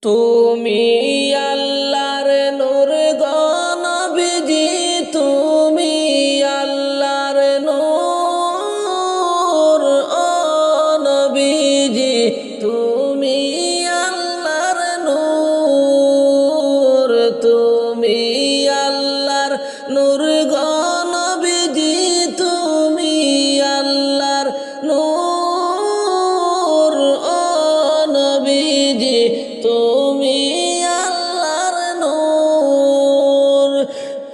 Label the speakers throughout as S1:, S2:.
S1: তুমি আল্লাহর নূর গো নবীজি, তুমি আল্লাহর নূর। ও নবীজি তুমি আল্লাহর নূর, তুমি আল্লাহর নূর গো নবীজি, তুমি আল্লাহর নূর। ও নবীজি তুমি আল্লাহর নূর।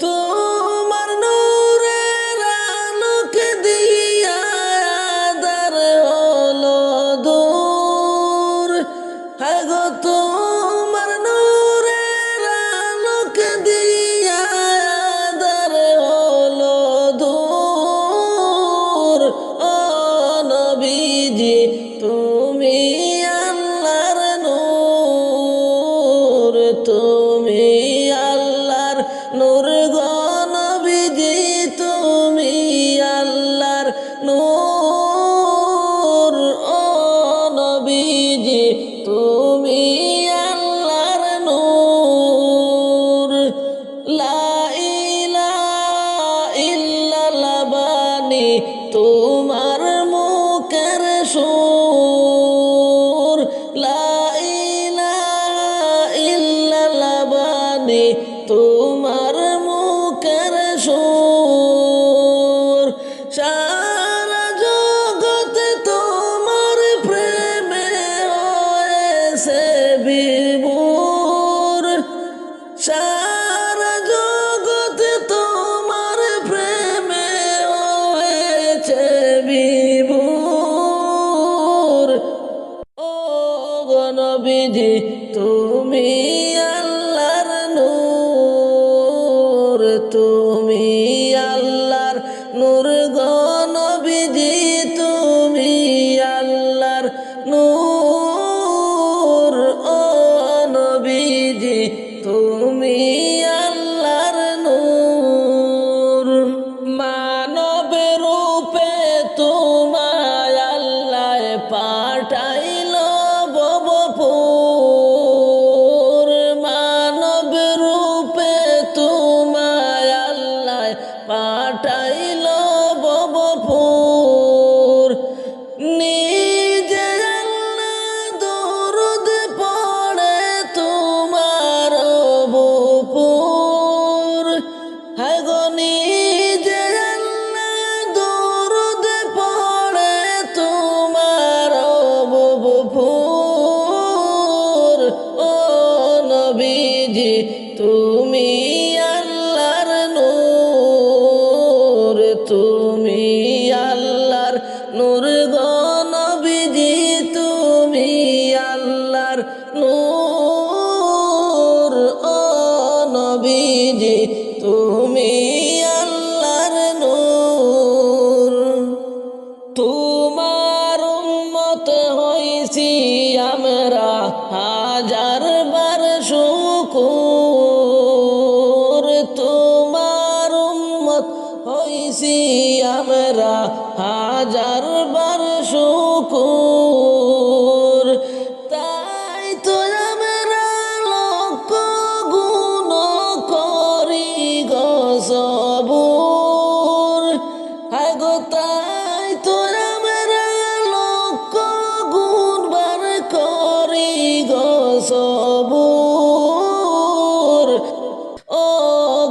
S1: তোমার নূরের আলোকে দিয়া আঁধার হলো দূর। হায় গো তোমার নূরের আলোকে দিয়া আঁধার হলো দূর। ও নবীজি তুমি আল্লাহর নূর, তুমি আল্লাহর নূর গো নবীজি, তুমি আল্লাহর নূর। ও নবীজি তুমি আল্লাহর নূর। লা ইলাহা ইল্লাল্লাহ বাণী তোমার মুখের সুর। লা ইলাহা ইল্লাল্লাহ বাণী তোমার মুখের সুর। সারা জগতে তোমার প্রেমে হয়েছে বিভোর। সারা জগতে তোমার প্রেমে হয়েছে বিভোর। ও গো নবীজি তুমি আল্লাহর নূর, তুমি আল্লাহর নূর গো নবীজি, তুমি আল্লাহর নূর। ও নবীজি তুমি আল্লাহর নূর। মানব রূপে তোমায় আল্লাহ পাঠাইল ভবপুর। মানব রূপে তোমায় আল্লাহ পাঠাইল ভবপুর। নিজে আল্লাহ দরুদ পড়ে তোমার বুপুর। হায় গো নিজে আল্লাহ দরুদ পড়ে তোমার বুপুর। ও নবীজি তুমি আল্লাহর নূর, তুমি আল্লাহর নূর গো নবীজি, তুমি আল্লাহর নূর। ও নবীজি তুমি আল্লাহর নূর। তোমার উম্মত হইছি আমরা হাজার বার শুকুর। তোমার উম্মত হইছি আমরা হাজার বার শুকুর। তাই তো আমরা লক্ষ গুণ করি গো সবুর। হায় গো তাই তো আমরা লক্ষ গুণ বার করি গো সবুর। ও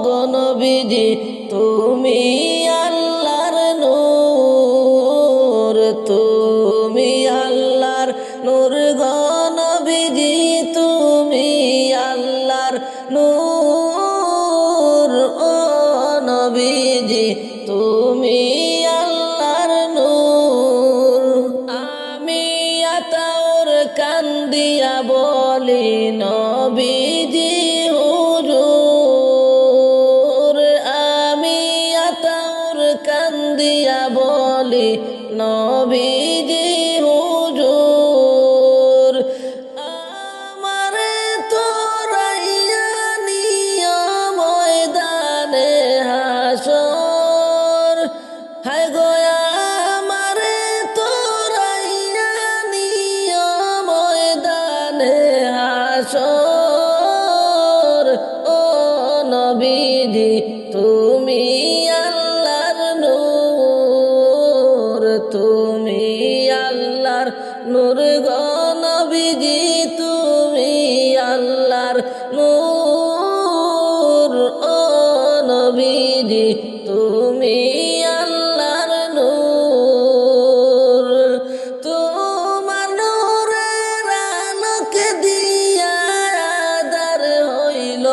S1: গো নবীজি তুমি আল্লাহর নূর, তুমি আল্লাহর নূর গো নবীজি, তুমি আল্লাহর নূর। ও নবীজি তুমি আল্লাহর নূর। আমি আতাউর কান্দিয়া বলি নবীজি হুজুর। আমি আতাউর কান্দিয়া বলি নবীজি হুজুর। আমারে তোরাইয়া নিয়া ময়দানে হাসর। হায় গো আমারে তোরাইয়া নিয়া ময়দানে হাসর। নবীজি তুমি আল্লাহর নূর, তুমি আল্লাহর নূর গো নবীজি তুমি আল্লাহর নূর। ও নবীজি তুমি আল্লাহর নূর, তোমার নূরের আলোকে দিয়া আঁধার হইল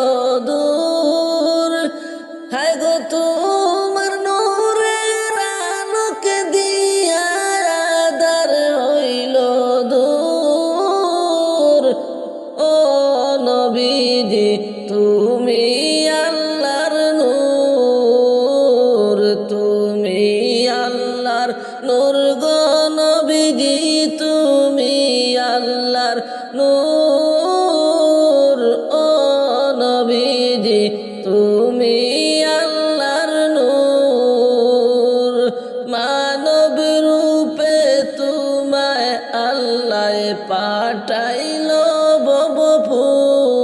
S1: দূর। হায় গো তোমার নূরের আলোকে দিয়া আঁধার হইল দূর। ও নবীজি তুমি আল্লাহর নূর, তুমি আল্লাহর নূর গো নবীজি তুমি আল্লাহর নূর। ও নবীজি তুমি আল্লাহর নূর, মানব রূপে তোমায় আল্লাহ পাঠাইল ভবভূর।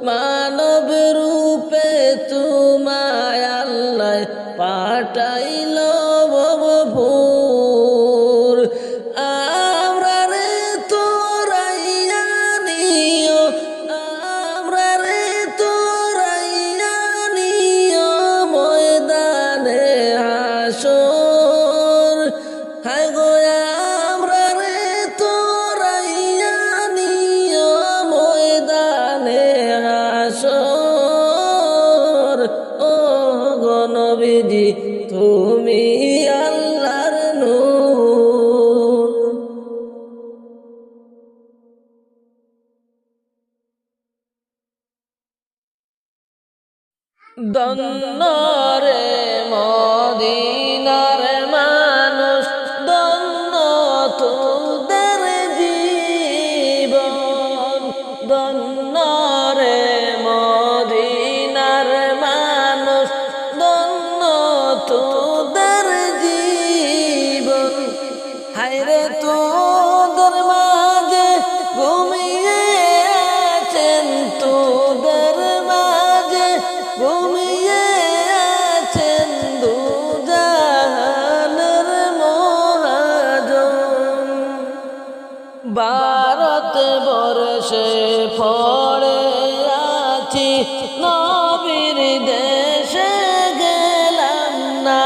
S1: মানব রূপে তোমায় আল্লাহ পাঠাইল ভবভূর। আমরা রে তোরাইয়া নিও, আমরা রে তোরাইয়া নিও ময়দানে হাসর। হায় গো আমরা রে তোরাইয়া নিও ময়দানে হাসর। ও গো নবীজি তুমি আল্লাহর নূর। ধন্য রে মদিনার মানুষ, ধন্য তোদের জীবন। ধন্য রে মদিনার মানুষ, ধন্য তোদের জীবন। হায়রে তোদের মাঝে ঘুমিয়ে আছেন, তোদের মাঝে ঘুমিয়ে আছেন দুজাহানের মহাজন। ভারত বর্ষে পড়ে আছি, নবীর দেশে গেলাম না।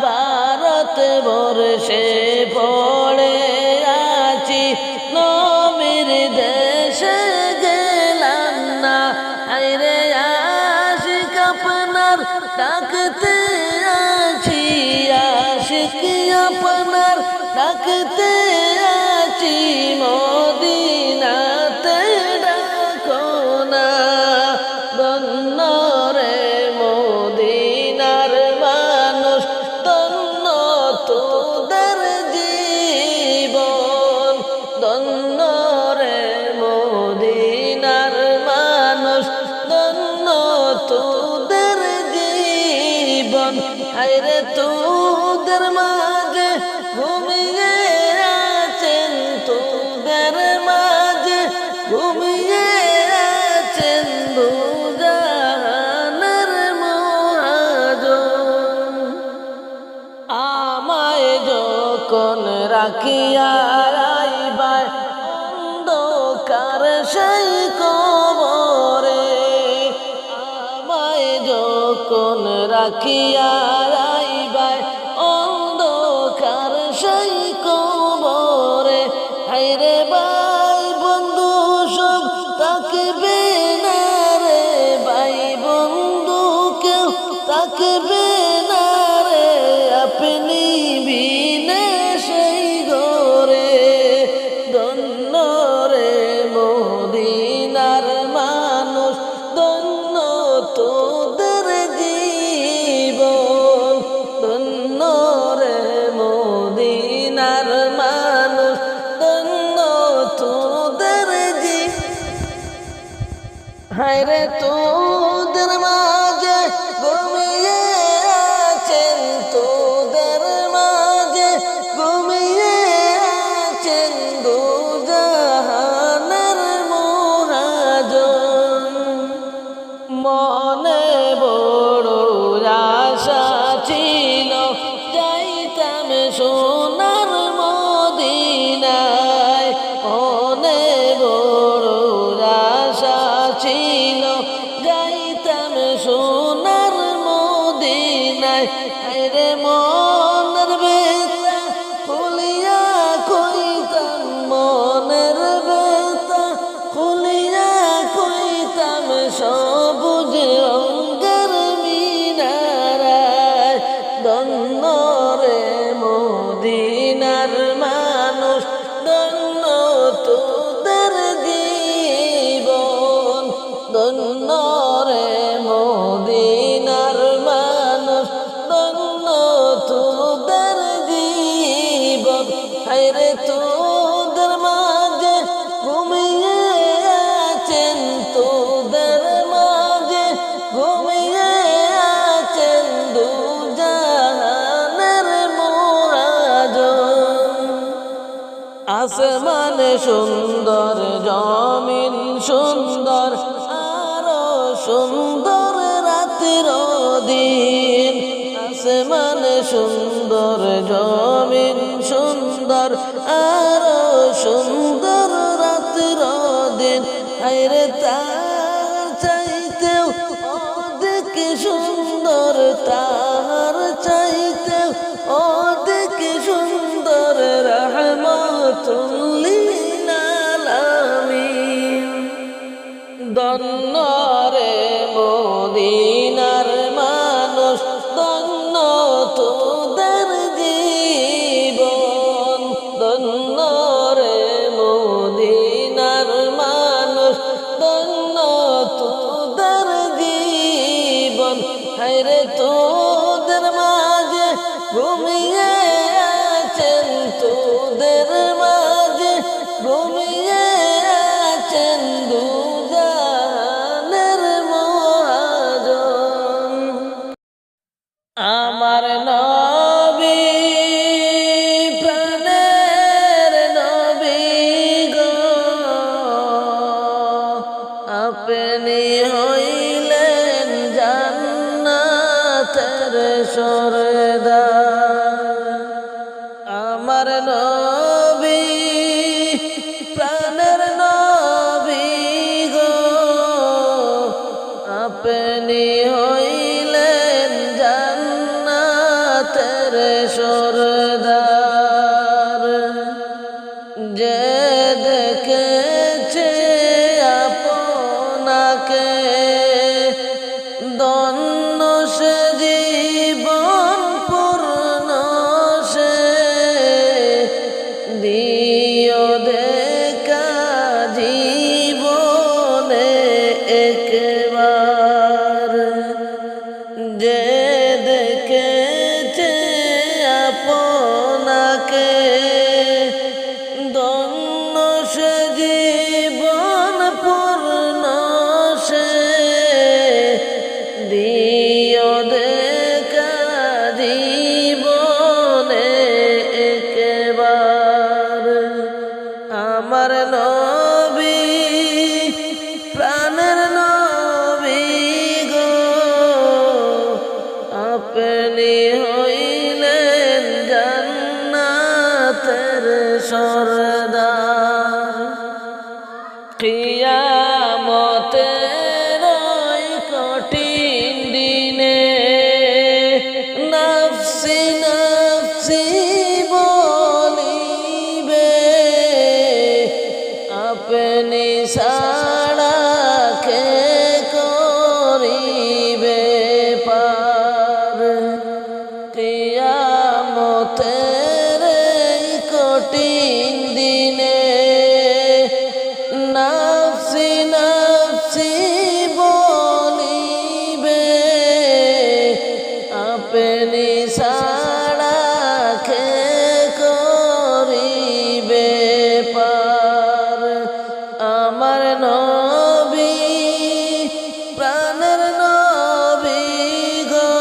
S1: ভারত বর্ষে পড়ে আছি, নবীর দেশে গেলাম না। আইরে আশিক আপনার ডাকতে আছি, আশিক আপনার ডাকতে আছি, মদিনাতে ডাকো না। ধন্য রে মদিনার মানুষ, ধন্য তোদের জীবন। ধন্য রে মদিনার মানুষ, ধন্য তোদের জীবন। আইরে তোদের মাঝে ঘুমিয়ে আছেন, তোদের মাঝে ঘুমিয়ে আছেন দুজাহানের মহাজন। আমায় যখন রাখিয়া আইবায় অন্ধকার সেই কবরে, আমায় যখন রাখিয়া আইবায় অন্ধকার সেই কবরে। হায়রে ভাই বন্ধু সব থাকবে না রে, ভাই বন্ধু কেউ থাকবে না রে, আপনি বিনে সেই ঘরে। ধন্য রে মদিনার মানুষ, ধন্য তোদের জীবন। ধন্য রে মদিনার মানুষ, ধন্য তোদের হায়রে তোদের মাঝে ঘুমিয়ে আছেন, তোদের মাঝে ঘুমিয়ে আছেন দুজাহানের মহাজন। ছিল যাইতাম সোনার মদিনায় রে মনের বেতা খুলিয়া কইতাম মনের বেতা খুলিয়া কইতাম সবুজ রঙের মিনারায় ধন্য রে মদিনার মানুষ ধন্য তোদের জীবন ধন্য রে মদিনার মানুষ ধন্য তোদের জীবন হায়রে তোদের মাঝে ঘুমিয়ে আছেন তোদের মাঝে ঘুমিয়ে আছেন দুজাহানের মহাজন আসমান সুন্দর জমিন সুন্দর আরো সুন্দর রাতের দিন আসমান সুন্দর জমিন সুন্দর আরো সুন্দর রাতের দিন হায়রে তার চাইতেও অধিক সুন্দর তার চাইতেও অধিক সুন্দর রহমতুল আলামিন ধন্য রে মদিনার মানুষ ধন্য তোদের জীবন ধন্য রে মদিনার মানুষ ধন্য তোদের জীবন হায়রে তোদের মাঝে ঘুমিয়ে আছেন তোদের মাঝে ঘুমিয়ে আছেন দুজাহানের মহাজন আমার নবী প্রাণের নবী গো আপনি হইলেন জান্নাতের সরদার আমার নবী প্রাণের নবী গো আপনি হইলেন জান্নাতের সরদার যে দেখেছে আপনাকে ধন্য সে জীবন পূর্ণ সে দিও দেখা জীবনে একবার যে দেখেছে আপনাকে ধন্য সে জীবন পূর্ণ সে দিও দেখা জীবনে একবার আমার নবী প্রাণের নবী গো আপনি হইলেন জান্নাতের সরদার কিয়ামতের ওই কঠিন দিনে নফসি নফসি বলিবে আপনি ছাড়া কে করিবে পার কিয়ামতের এই কঠিন দিনে নফসি নফসি বলিবে আপনি ছাড়া কে করিবে পার আমার নবী প্রাণের নবী গো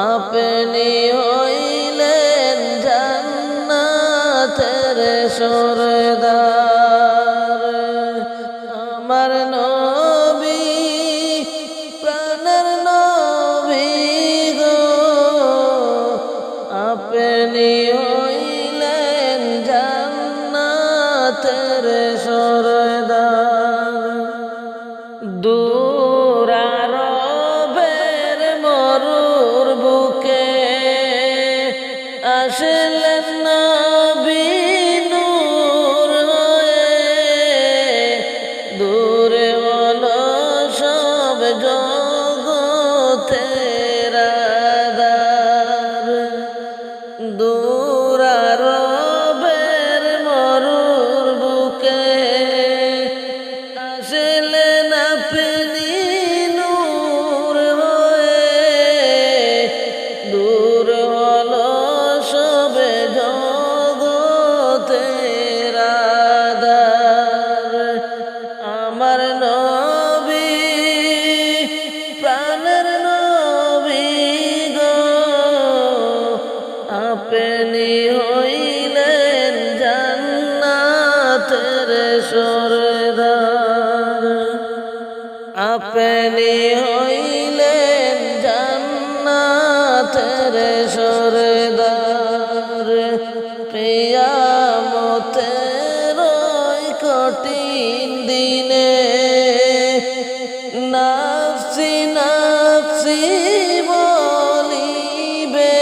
S1: আপনি হইলেন জান্নাতের সরদার আমার নবী প্রাণের নবী গো আপনি হইলেন জান্নাতের সরদার তেরে সরদার আপনি হইলেন জান্নাতের সরদার কিয়ামতের ওই কঠিন দিনে নাফসি নাফসি বলিবে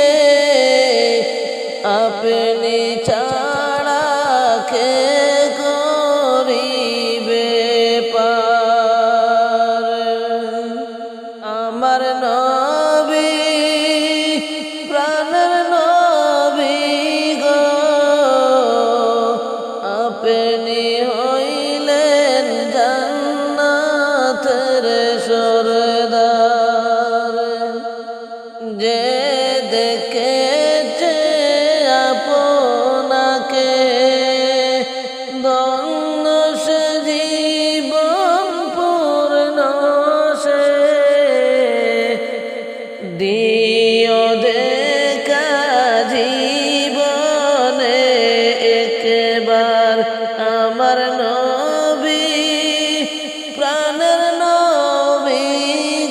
S1: আপনি ছাড়া কে করিবে পার আমার নবী প্রাণের নবী গো আপনি হইলেন জান্নাতের সরদার যে দেখেছে আপনাকে ধন্য সে জীবন পূর্ণ সে দিও দেখা জীবনে একবার আমার নবী প্রাণের নবী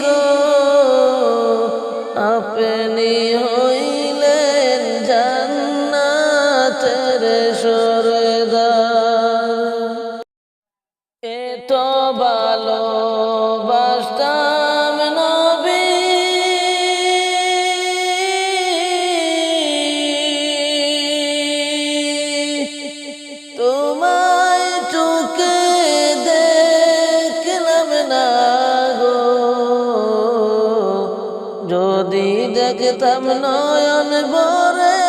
S1: গো আপনি হইলেন জান্নাতের সরদার এত ভালোবাসতাম নবী তোমায় চোখে দেখলাম না গো যদি দেখতাম নয়ন ভরে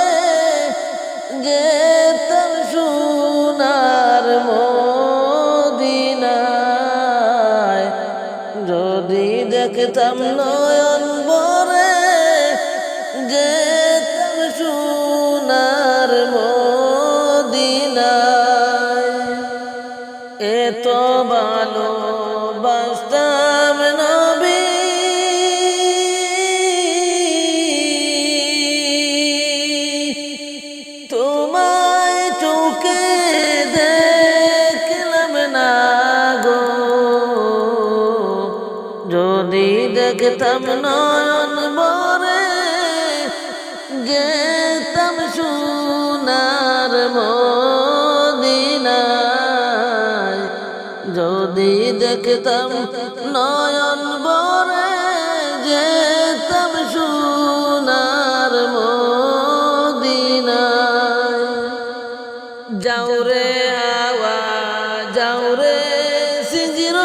S1: যেতাম সোনার মদিনায় যদি দেখতাম নয়ন ভরে যেতাম সোনার মদিনায় এত ভালোবাসতাম নবী তোমায় চোখে দেখলাম না গো যদি দেখতাম নয়ন ভরে যেতাম সোনার মদিনায় যদি দেখতাম নয়ন ভরে যেতাম সোনার মদিনায় যাও রে হাওয়া যাও রে সিজির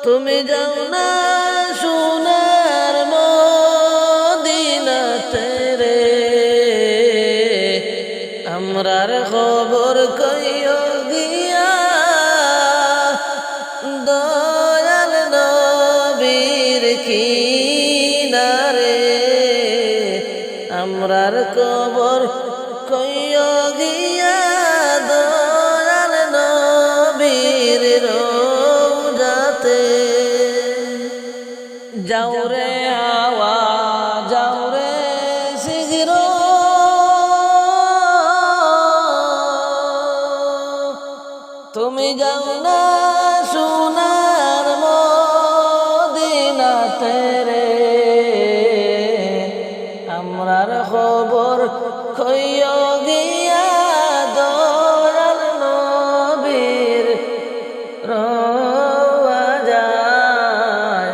S1: তুমি যাও না সোনার মদিনাতে রে আমরার খবর কইও গিয়া দয়াল নবীর কিনারে আমরার খবর কইও গিয়া দয়াল নবীর রওজাতে যাও রে হাওয়া যাও রে সিজির তুমি যাও না সোনার মদিনাতে রে আমরার খবর কইও গিয়া দয়াল নবীর রওজায়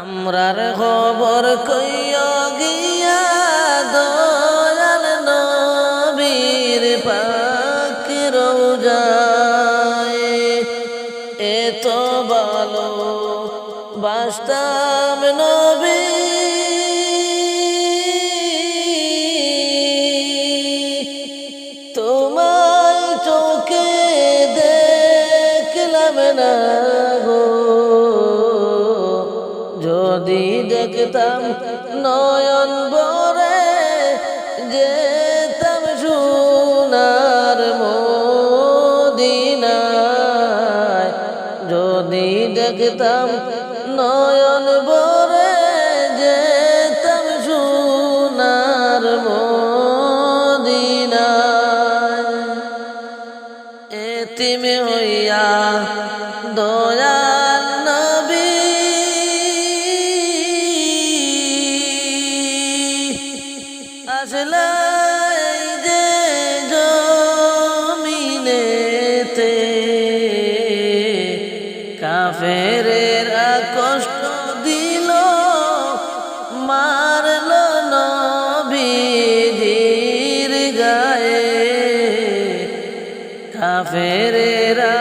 S1: আমরার খবর কইও গিয়া দয়াল নবীর পাক রওজায় এত ভালো বাসতাম নবী তোমায় চোখে দেখলাম না গো যদি দেখতাম নয়ন ভরে যেতাম সোনার মদিনায় যদি দেখতাম নয়ন ভরে যেতাম সোনার হইয়া দয়াল নবী আসলাই যে জমিনেতে কাফেরেরা কষ্ট দিল মারলো নবীজির গায়ে কাফেরেরা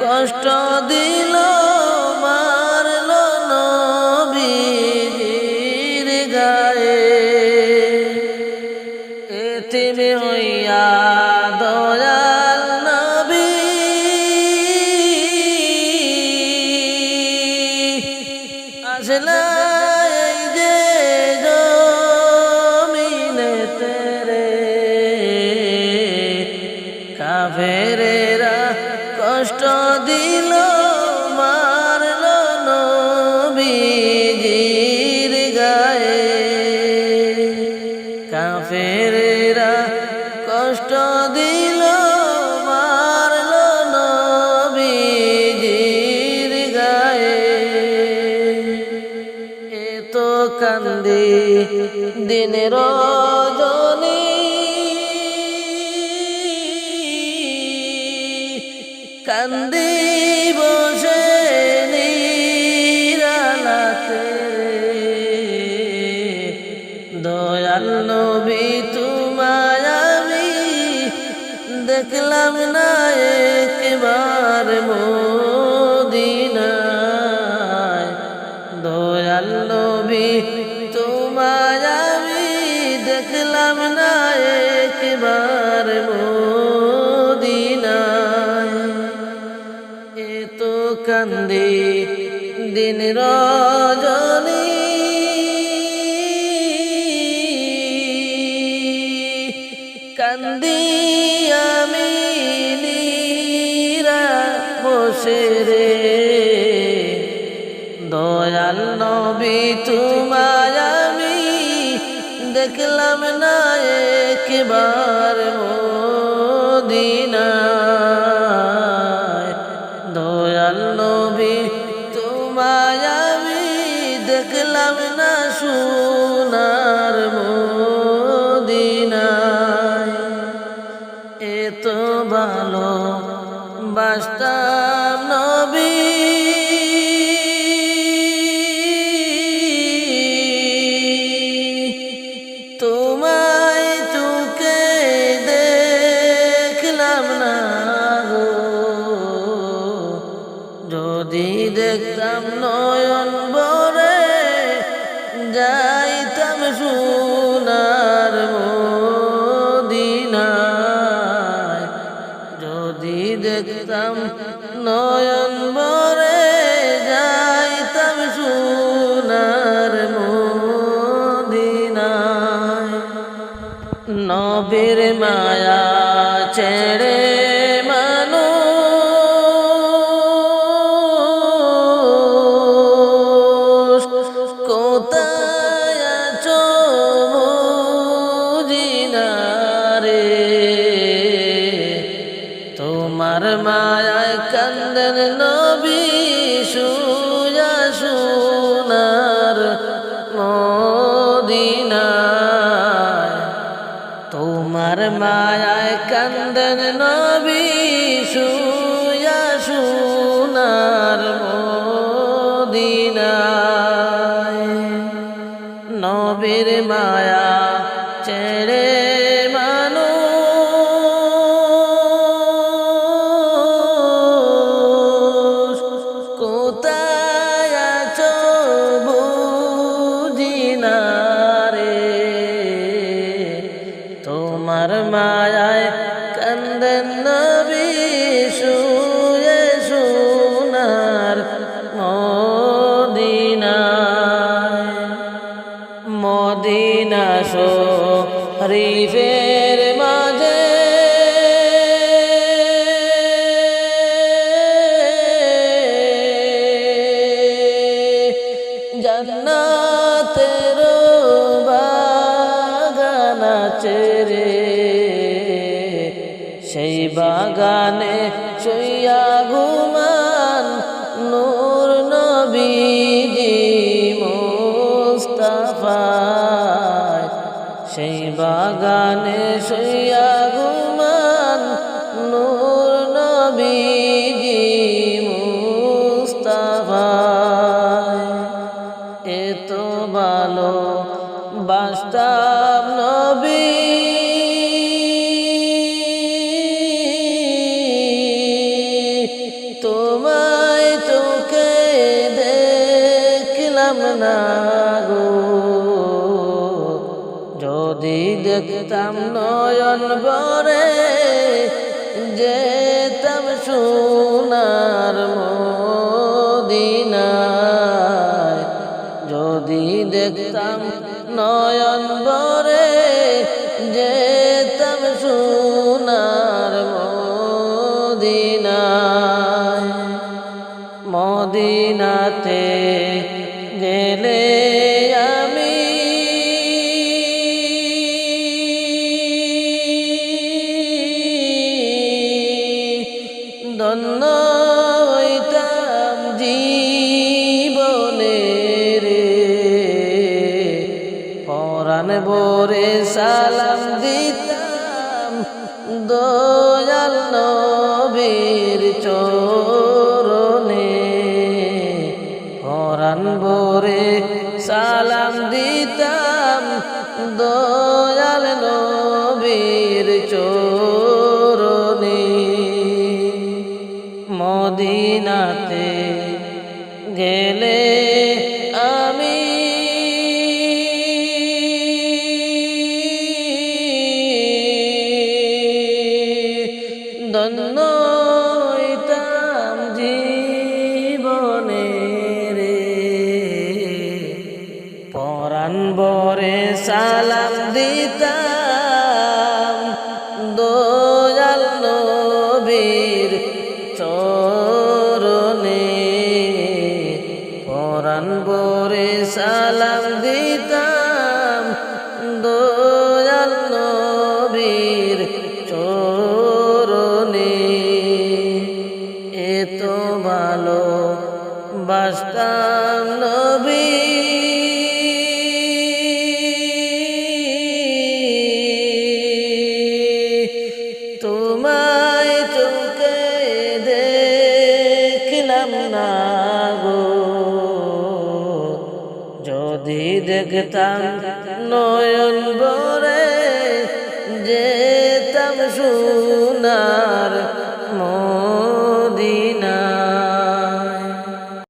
S1: কষ্ট দিল মারলো নবীজির গায়ে এতিম হইয়া দয়াল নবী আসলাই যে জমিনেতে রে কাফেরেরা কষ্ট দিল মারলো নবীজির গায়ে কাফেরেরা কষ্ট দিল মারলো নবীজির গায়ে এত কান্দি দিন রজনী কান্দি বসে নিরালাতে দয়াল নবী তোমায় আমি দেখলাম না একবার মদিনায় দয়াল নবী তোমায় আমি দেখলাম না একবার মদিনায় এত কান্দি দিন রজনী কান্দি আমি নীরা বসে রে দয়াল নবী তোমায় আমি দেখলাম না একবার মদিনায় দয়াল নবী তোমায় আমি দেখলাম না সোনার মদিনায় এত ভালো বাসতাম নবী তোমায় চোখে দেখলাম না গো যদি দেখতাম নয়ন ভরে যাইতাম সোনার মদিনায় যদি দেখতাম নয়ন ভরে যাইতাম সোনার মদিনায় নবীর মায়া ছেড়ে মানুষ কোথায় আছো বুঝি না রে তোমার মায়ায় কান্দেন নবী শুয়া সোনার মদিনায় তোমার মায়ায় কান্দেন নবী শুয়া সোনার মদিনায় নবীর মায়া ছেড়ে মানুষ কোথায় আছো বুঝি না রে তোমার মায়ায় কান্দেন নবী শুয়ে সোনার মদিনায় মদিনা শরীফের মাঝে জান্নাতের বাগান আছে রে সেই বাগানে শুইয়া ঘুমান নূর নবীজি মুস্তাফায়, সেই বাগানে শুইয়া ঘুমান নূর নবীজি মুস্তাফায়। এত ভালো বাসতাম নবী, তোমায় চোখে দেখলাম না গো, যদি দেখতাম নয়ন ভরে যেতাম সোনার মদিনায়, যদি দেখতাম নয়ন ভরে যেতাম সোনার মদিনায়। মদিনাতে গেলে আমি ধন্য হইতাম জীবনে রে, পরাণ ভরে সালাম দিতাম দয়াল নবীর চরণে, পরাণ ভরে সালাম দিতাম দয়াল নবীর চরণে। মদিনাতে গেলে আমি ধন্য হইতাম জীবনে রে, পরাণ ভরে সালাম দিতাম দয়াল নবীর চরণে, পরাণ ভরে সালাম দিতাম দয়াল নবীর চরণে। এত ভালো বাসতাম নবী, তোমায় চোখে দেখলাম না গো, যদি দেখতাম নয়ন ভরে যেতাম সোনার